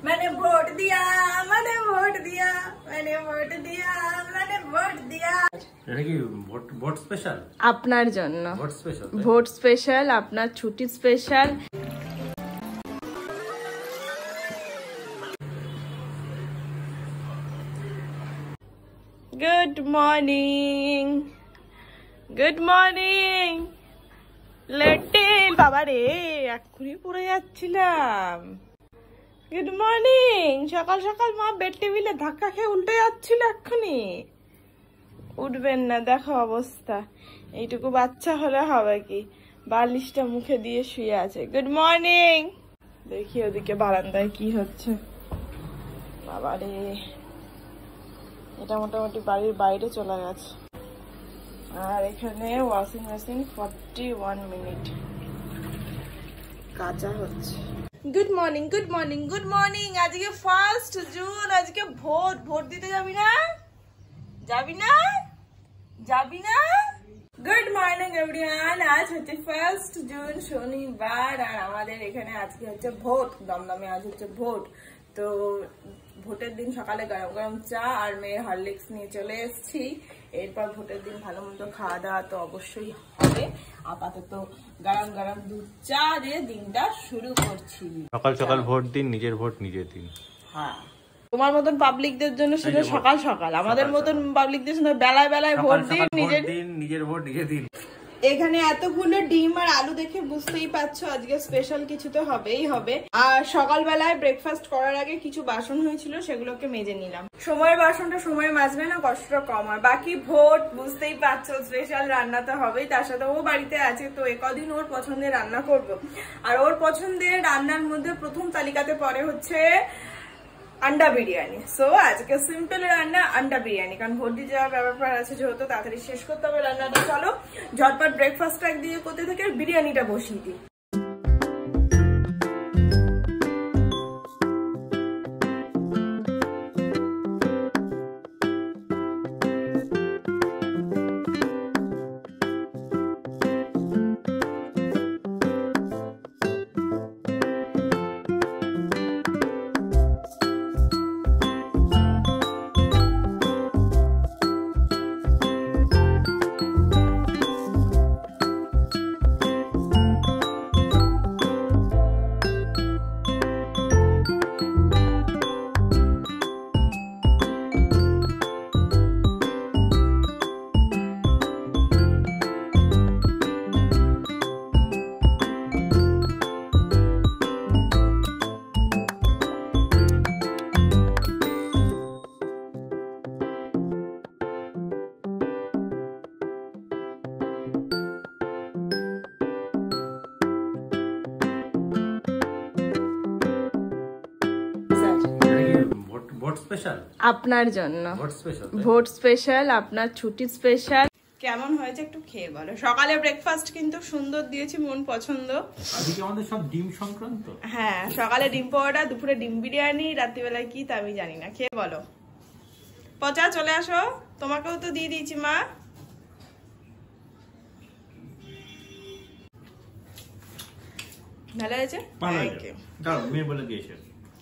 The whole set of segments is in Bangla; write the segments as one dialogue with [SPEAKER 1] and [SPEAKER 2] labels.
[SPEAKER 1] मैंने वोट दिया, मैंने वोट दिया, मैंने वोट दिया, मैंने वोट दिया।
[SPEAKER 2] এটা কি ভোট স্পেশাল
[SPEAKER 1] আপনার জন্য,
[SPEAKER 2] ভোট স্পেশাল,
[SPEAKER 1] ভোট স্পেশাল, আপনার ছুটি special. Good morning, good morning little বাবা রে, এক্ষুনি পড়ে যাচ্ছিলাম। Good morning. সকাল সকাল মা বেড টেবিলে ধাক্কা খেয়ে উল্টে যাচ্ছিল, এক্ষুনি উঠবেন না, দেখো অবস্থা। এইটুকু বাচ্চা হলে হবে কি, বালিশটা মুখে দিয়ে শুয়ে আছে। Good morning. দেখি ওদিকে বারান্দায় কি হচ্ছে। বাবারে, এটা মোটামুটি বাড়ির বাইরে চলে গেছে। আর এখানে ওয়াশিং মেশিন 41 মিনিট কাঁচা হচ্ছে। Good morning, good morning, good morning. আজকে 1 জুন, আজকে ভোট। ভোট দিতে যাবি না? যাবি না? যাবি না? Good morning everyone. আজ হচ্ছে 1 জুন, শনিবার। আর আমাদের এখানে আজকে হচ্ছে ভোট, দমদমে আজ হচ্ছে ভোট। তো ভোটের দিন সকালে গরম গরম চা আর মেয়ের হরলিক্স নিয়ে চলে এসেছি। এরপর ভোটের দিন ভালো মন্দ খাওয়া দাওয়া তো অবশ্যই হবে। আপাতত গরম গরম দুধ চা দিয়ে দিনটা শুরু করছি।
[SPEAKER 2] সকাল সকাল ভোট দিন, নিজের ভোট নিজে দিন।
[SPEAKER 1] হ্যাঁ, তোমার মতন পাবলিকদের জন্য সেটা সকাল সকাল, আমাদের মতন পাবলিকদের জন্য বেলায় বেলায় ভোট দিন,
[SPEAKER 2] নিজের ভোট নিজে দিন।
[SPEAKER 1] এখানে এতগুলো ডিম আর আলু দেখে বুঝতেই পারছো আজকে স্পেশাল কিছু তো হবেই হবে। আর সকালবেলায় ব্রেকফাস্ট করার আগে কিছু বাসন হয়েছিল, সেগুলোকে মেজে নিলাম। সময়ের বাসনটা সময় মাজবে না, কষ্টটা কম হয়। বাকি ভোট বুঝতেই পারছো, স্পেশাল রান্না তো হবেই। তার সাথে ও বাড়িতে আছে, তো একদিন ওর পছন্দের রান্না করব। আর ওর পছন্দের রান্নার মধ্যে প্রথম তালিকাতে পড়ে হচ্ছে अंडा बिरियानी। सो आज के सिंपल रान्ना अंडा बिरियानी, कारण भोट दिते যাওয়ার ব্যাপার আছে, যেহেতু তাড়াতাড়ি শেষ করতে হবে রান্নাটা। চলো ঝটপট ব্রেকফাস্টটা একদিকে করতে থেকে বিরিয়ানিটা বসিয়ে দিই। আপনার জন্য ভোট স্পেশাল, আপনার ছুটি স্পেশাল। কেমন হয়েছে একটু খেয়ে বলো। সকালে ব্রেকফাস্ট কিন্তু সুন্দর দিয়েছি, মন পছন্দ।
[SPEAKER 2] আজকে আমাদের সব ডিম সংক্রান্ত।
[SPEAKER 1] হ্যাঁ, সকালে ডিম পাউডার, দুপুরে ডিম বিরিয়ানি, রাত্রিবেলায় কি তা আমি জানি না। খেয়ে বলো। পচা, চলে আসো, তোমাকেও তো দিয়ে দিয়েছি মা। ভালো হয়েছে?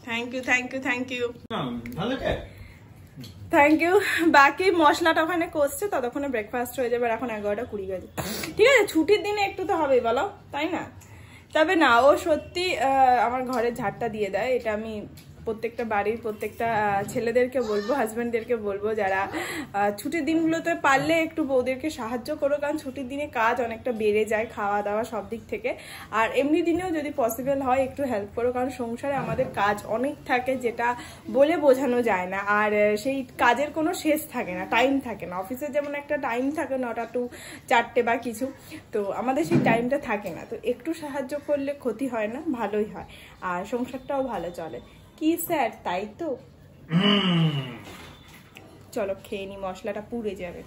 [SPEAKER 1] Thank you, thank you, thank you, thank you. বাকি মশলাটা ওখানে কষছে, ততক্ষণে ব্রেকফাস্ট হয়ে যাবে। এখন 11:20 বাজে। ঠিক আছে, ছুটির দিনে একটু তো হবেই বলো, তাই না? তবে না, ও সত্যি আমার ঘরের ঝাড়টা দিয়ে দেয়। এটা আমি প্রত্যেকটা বাড়ির প্রত্যেকটা ছেলেদেরকে বলবো, হাজব্যান্ডদেরকে বলবো, যারা ছুটির দিনগুলোতে পারলে একটু বউদেরকে সাহায্য করো, কারণ ছুটির দিনে কাজ অনেকটা বেড়ে যায়, খাওয়া দাওয়া সব দিক থেকে। আর এমনি দিনেও যদি পসিবল হয় একটু হেল্প করো, কারণ সংসারে আমাদের কাজ অনেক থাকে, যেটা বলে বোঝানো যায় না। আর সেই কাজের কোনো শেষ থাকে না, টাইম থাকে না। অফিসের যেমন একটা টাইম থাকে 9টা to 4টে বা কিছু, তো আমাদের সেই টাইমটা থাকে না। তো একটু সাহায্য করলে ক্ষতি হয় না, ভালোই হয়, আর সংসারটাও ভালো চলে। কি স্যার, তাই তো? চলো খেয়ে নি, মশলাটা পুড়ে যাবে।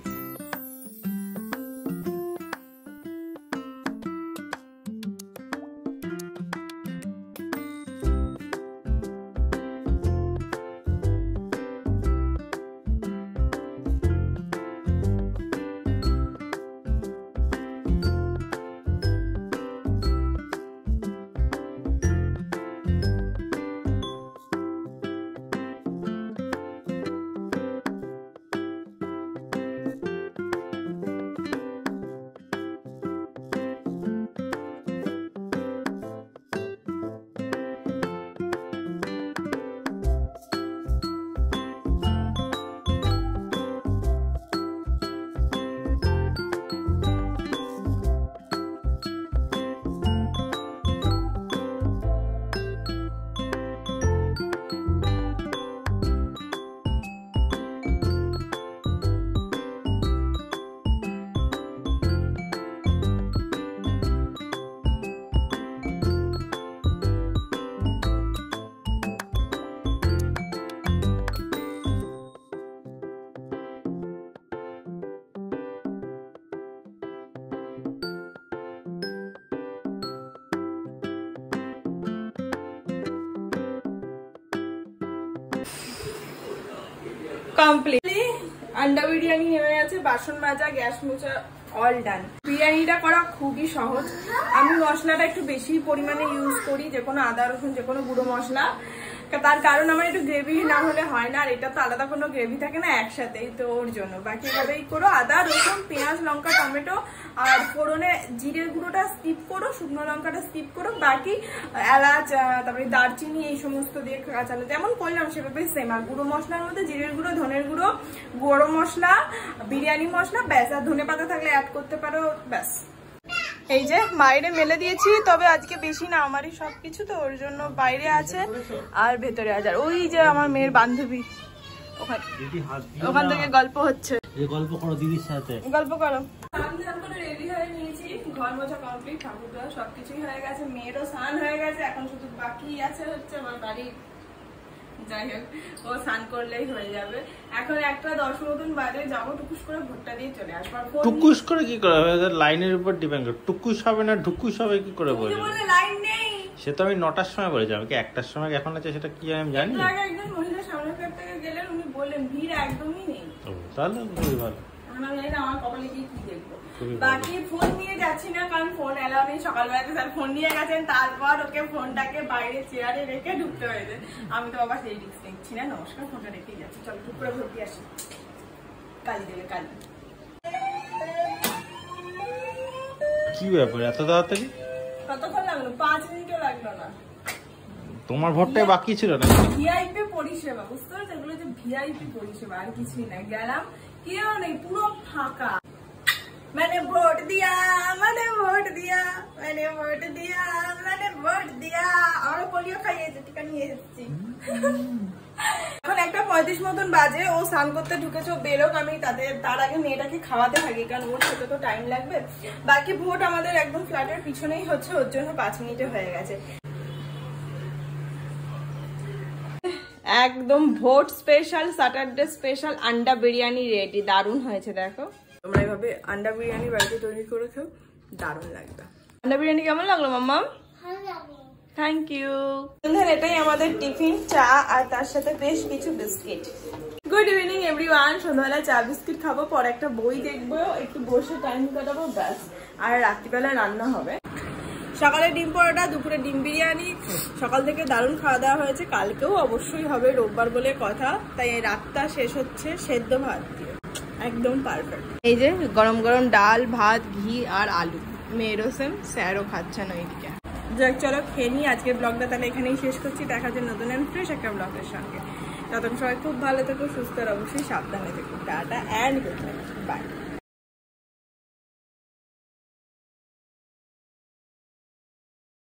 [SPEAKER 1] কমপ্লিট। আন্ডা বিরিয়ানি নেমে গেছে, বাসন মাজা, গ্যাস মোছা অল ডান। বিরিয়ানিটা করা খুবই সহজ। আমি মশলাটা একটু বেশি পরিমাণে ইউজ করি, যে কোনো আদা রসুন যে কোনো গুঁড়ো মশলা, তার কারণ আমার একটু গ্রেভি না হলে হয় না, আর এটা তো আলাদা কোনো গ্রেভি থাকে না একসাথেই, তো ওর জন্য বাকি ভাবেই করো। আদা রসুন পেঁয়াজ লঙ্কা টমেটো আর ফোড়নে জিরের গুঁড়োটা স্কিপ করো, শুকনো লঙ্কাটা স্কিপ করো, বাকি এলাচ তারপরে দারচিনি এই সমস্ত দিয়ে কাঁচালো যেমন করলাম সেভাবে সেম। আর গুঁড়ো মশলার মধ্যে জিরের গুঁড়ো, ধনের গুঁড়ো, গরম মশলা, বিরিয়ানি মশলা, ব্যাস। আর ধনে পাতা থাকলে অ্যাড করতে পারো, ব্যাস। এই যে বাইরে মেলে দিয়েছি, তবে আজকে বেশি না, আমারই সবকিছু তো ওর জন্য বাইরে আছে আর ভেতরে আছে। আর ওই যে আমার মেয়ের বান্ধবী ওখান থেকে গল্প হচ্ছে,
[SPEAKER 2] গল্প করো দিদির সাথে,
[SPEAKER 1] গল্প করো। রেডি হয়ে নিয়েছি, ঘর মোছা কমপ্লিট, ঠাকুর দেওয়া সবকিছুই হয়ে গেছে, মেয়েরও স্নান হয়ে গেছে, এখন শুধু বাকি আছে হচ্ছে আমার বাড়ি, যাই হোক ও স্নান করলেই হয়ে যাবে। এখন 1:10 মতন বাজে, যাবো টুকুস করে ভুট্টা দিয়ে চলে আসবো।
[SPEAKER 2] টুকুস করে কি করে হবে? লাইনের উপর ডিপেন্ড করে, টুকুস হবে না ঢুকুস হবে কি করে বলবো?
[SPEAKER 1] লাইন নেই,
[SPEAKER 2] সে তো আমি 9টার সময় বলেছি, আমি কি 1টার সময় এখন আছে সেটা কি আমি জানি?
[SPEAKER 1] একজন মহিলা সামনের ঘর থেকে গেলেন, উনি বললেন ভিড় একদমই নেই।
[SPEAKER 2] তাহলে খুবই ভালো।
[SPEAKER 1] আমার কপালে গিয়ে কি দেখবো। বাকি ফোন নিয়ে যাচ্ছি না, কারণ ফোন এলাও নেই। সকালবেলাতে স্যার ফোন নিয়ে গেছেন, তারপর ওকে ফোনটাকে বাইরে চেয়ারে রেখে ঢুকতে হয়েছে। আমি তো আবার সেই রিস্ক নিচ্ছি না, নমস্কার, ফোনটা রেখেই যাচ্ছি। চলো টুক করে ভর্তি আসি, কালি দেবে কালি।
[SPEAKER 2] কি ব্যাপার এত তাড়াতাড়ি?
[SPEAKER 1] কতক্ষণ লাগলো? 5 মিনিটও লাগলো না।
[SPEAKER 2] তোমার ভোটটাই বাকি ছিল না?
[SPEAKER 1] ভিআইপি পরিষেবা, বুঝতে পারছো? এগুলো যে ভিআইপি পরিষেবা, আর কিছুই না। গেলাম, কেউ নেই, পুরো ফাঁকা। मैंने वोट दिया, मैंने वोट दिया, मैंने वोट दिया, मैंने वोट दिया। और পোলিও খাইয়েছে, টিকা নিয়ে এসেছি। এখন 1:35 মতন বাজে, ও স্নান করতে ঢুকেছে, ও বেরোক, আমি তার আগে মেয়েটাকে খাওয়াতে থাকি, কারণ ওর খেতে তো টাইম লাগবে। বাকি ভোট আমাদের একদম ফ্ল্যাটের পিছনেই হচ্ছে, ওর জন্য 5 মিনিটে হয়ে গেছে। একদম ভোট স্পেশাল, স্যাটারডে স্পেশাল আন্ডা বিরিয়ানি রেডি। দারুণ হয়েছে, দেখো। তোমরা এভাবে আন্ডা বিরিয়ানি বাড়িতে তৈরি করে খেও, দারুণ লাগবে। আন্ডা বিরিয়ানি কেমন লাগলো মাম্মা? Thank you. এটাই আমাদের টিফিন, চা আর তার সাথে বেশ কিছু বিস্কিট। Good evening everyone. সন্ধ্যাবেলা চা বিস্কিট খাবো, পরে একটা বই দেখবো, একটু বসে টাইম কাটাবো, ব্যাস। আর রাত্রিবেলা রান্না হবে। সকালে ডিম পরোটা, দুপুরে ডিম বিরিয়ানি। সকাল থেকে দারুণ খাওয়া দাওয়া হয়েছে, কালকেও অবশ্যই হবে, রোববার বলে কথা। তাই এই রাতটা শেষ হচ্ছে সেদ্ধ ভাত দিয়ে, একদম পারফেক্ট। এই যে গরম গরম ডাল, ভাত, ঘি আর আলু। মেয়েরও সেম, স্যারও খাচ্ছেন ওইদিকে। যাক চলো খেয়ে নিই। আজকের ব্লগটা তাহলে এখানেই শেষ করছি। দেখা যায় নতুন অ্যান্ড ফ্রেশ একটা ব্লগের সঙ্গে। ততক্ষণ সবাই খুব ভালো থেকো, সুস্থ আর অবশ্যই সাবধানে থেকো। Tata and good night, by.